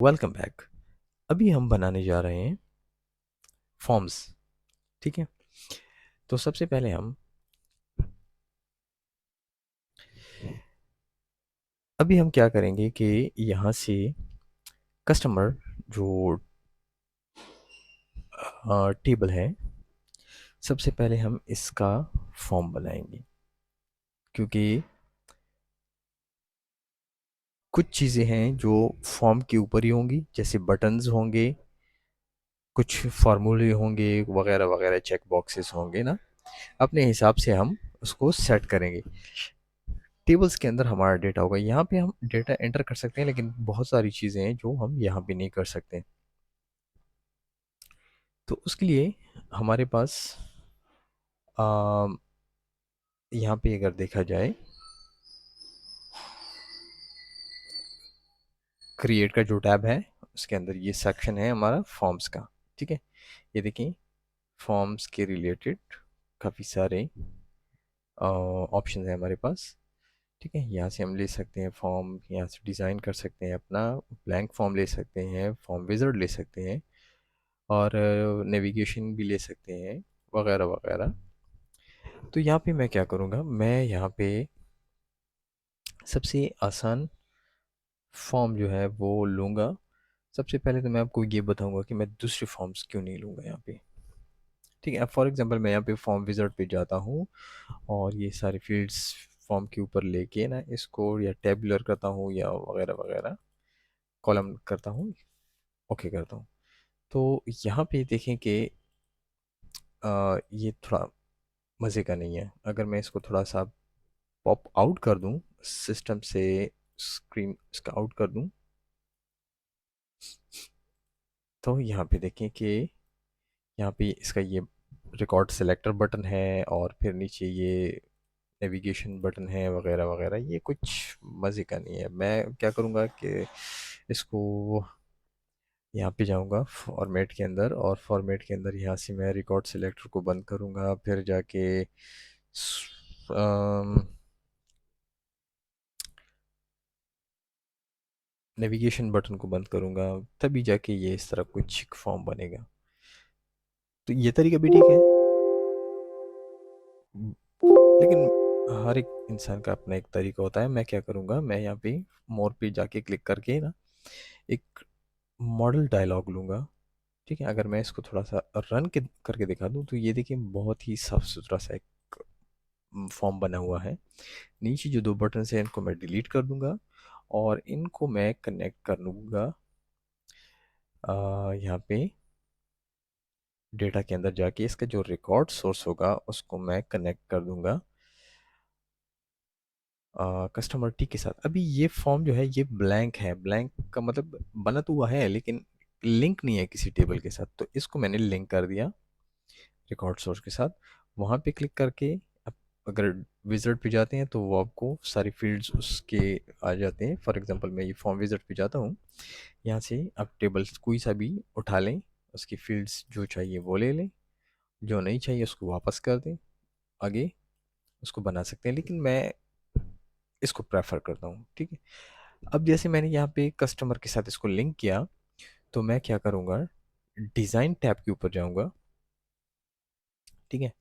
Welcome back. अभी हम बनाने जा रहे हैं फॉर्म्स। ठीक है, तो सबसे पहले हम क्या करेंगे कि यहाँ से कस्टमर जो टेबल है, सबसे पहले हम इसका फॉर्म बनाएंगे, क्योंकि कुछ चीज़ें हैं जो फॉर्म के ऊपर ही होंगी, जैसे बटन्स होंगे, कुछ फार्मूले होंगे, वगैरह वगैरह, चेक बॉक्सेस होंगे ना। अपने हिसाब से हम उसको सेट करेंगे। टेबल्स के अंदर हमारा डेटा होगा, यहाँ पे हम डेटा एंटर कर सकते हैं, लेकिन बहुत सारी चीज़ें हैं जो हम यहाँ पे नहीं कर सकते। तो उसके लिए हमारे पास यहाँ पे अगर देखा जाए, क्रिएट का जो टैब है उसके अंदर ये सेक्शन है हमारा फॉर्म्स का। ठीक है, ये देखिए, फॉर्म्स के रिलेटेड काफ़ी सारे ऑप्शन है हमारे पास। ठीक है, यहाँ से हम ले सकते हैं फॉर्म, यहाँ से डिज़ाइन कर सकते हैं, अपना ब्लैंक फॉर्म ले सकते हैं, फॉर्म विज़ार्ड ले सकते हैं, और नेविगेशन भी ले सकते हैं, वगैरह वगैरह। तो यहाँ पे मैं क्या करूँगा, मैं यहाँ पे सबसे आसान फॉर्म जो है वो लूँगा। सबसे पहले तो मैं आपको ये बताऊँगा कि मैं दूसरे फॉर्म्स क्यों नहीं लूँगा यहाँ पे। ठीक है, अब फॉर एग्जांपल मैं यहाँ पे फॉर्म विज़ार्ड पे जाता हूँ, और ये सारे फील्ड्स फॉर्म के ऊपर लेके ना इसको या टेबुलर करता हूँ या वगैरह वगैरह, कॉलम करता हूँ, ओके करता हूँ। तो यहाँ पे देखें कि ये थोड़ा मज़े का नहीं है। अगर मैं इसको थोड़ा सा पॉप आउट कर दूं सिस्टम से, स्क्रीन इसका आउट कर दूं, तो यहाँ पे देखें कि यहाँ पे इसका ये रिकॉर्ड सेलेक्टर बटन है, और फिर नीचे ये नेविगेशन बटन है, वगैरह वगैरह। ये कुछ मज़े का नहीं है। मैं क्या करूँगा कि इसको यहाँ पे जाऊँगा फॉर्मेट के अंदर, और फॉर्मेट के अंदर यहाँ से मैं रिकॉर्ड सेलेक्टर को बंद करूँगा, फिर जाके नेविगेशन बटन को बंद करूँगा, तभी जाके ये इस तरह कुछ फॉर्म बनेगा। तो ये तरीका भी ठीक है, लेकिन हर एक इंसान का अपना एक तरीका होता है। मैं क्या करूँगा, मैं यहाँ पे मोर पे जाके क्लिक करके ना एक मॉडल डायलॉग लूँगा। ठीक है, अगर मैं इसको थोड़ा सा रन के करके दिखा दूँ, तो ये देखिए बहुत ही साफ सुथरा सा एक फॉर्म बना हुआ है। नीचे जो दो बटन्स हैं इनको मैं डिलीट कर दूंगा, और इनको मैं कनेक्ट कर लूँगा यहाँ पे डेटा के अंदर जाके। इसका जो रिकॉर्ड सोर्स होगा उसको मैं कनेक्ट कर दूंगा कस्टमर टी के साथ। अभी ये फॉर्म जो है ये ब्लैंक है। ब्लैंक का मतलब बना तो हुआ है, लेकिन लिंक नहीं है किसी टेबल के साथ। तो इसको मैंने लिंक कर दिया रिकॉर्ड सोर्स के साथ। वहाँ पे क्लिक करके अब अगर विज़ार्ड पे जाते हैं तो वो आपको सारी फील्ड्स उसके आ जाते हैं। फॉर एग्जांपल मैं ये फॉर्म विज़ार्ड पे जाता हूँ, यहाँ से आप टेबल्स कोई सा भी उठा लें, उसकी फील्ड्स जो चाहिए वो ले लें, जो नहीं चाहिए उसको वापस कर दें, आगे उसको बना सकते हैं। लेकिन मैं इसको प्रेफर करता हूँ। ठीक है, अब जैसे मैंने यहाँ पे कस्टमर के साथ इसको लिंक किया, तो मैं क्या करूँगा, डिज़ाइन टैब के ऊपर जाऊँगा। ठीक है,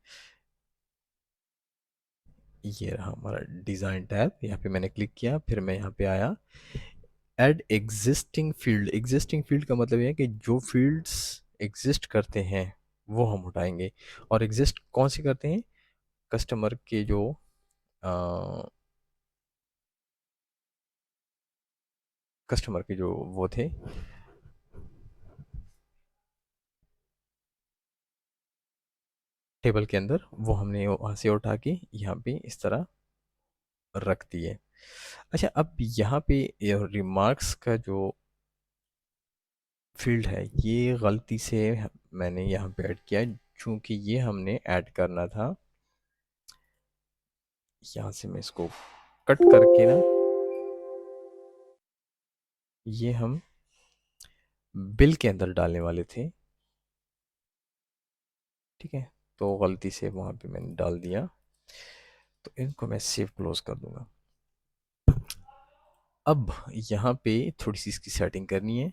ये रहा हमारा डिज़ाइन टैब। यहाँ पे मैंने क्लिक किया, फिर मैं यहाँ पे आया, add existing field. Existing field का मतलब ये है कि जो फील्ड्स एग्जिस्ट करते हैं वो हम उठाएंगे। और एग्जिस्ट कौन से करते हैं, कस्टमर के जो कस्टमर के जो वो थे, टेबल के अंदर, वो हमने वहाँ से उठा के यहाँ पे इस तरह रख दिए। अच्छा, अब यहाँ पे रिमार्क्स का जो फील्ड है ये गलती से मैंने यहाँ पे ऐड किया, चूँकि ये हमने ऐड करना था। यहाँ से मैं इसको कट करके ना, ये हम बिल के अंदर डालने वाले थे। ठीक है, तो गलती से वहाँ पे मैंने डाल दिया, तो इनको मैं सेव क्लोज कर दूंगा। अब यहाँ पे थोड़ी सी इसकी सेटिंग करनी है।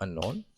unknown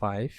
5،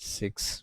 6.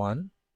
1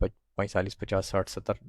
45 50 60 70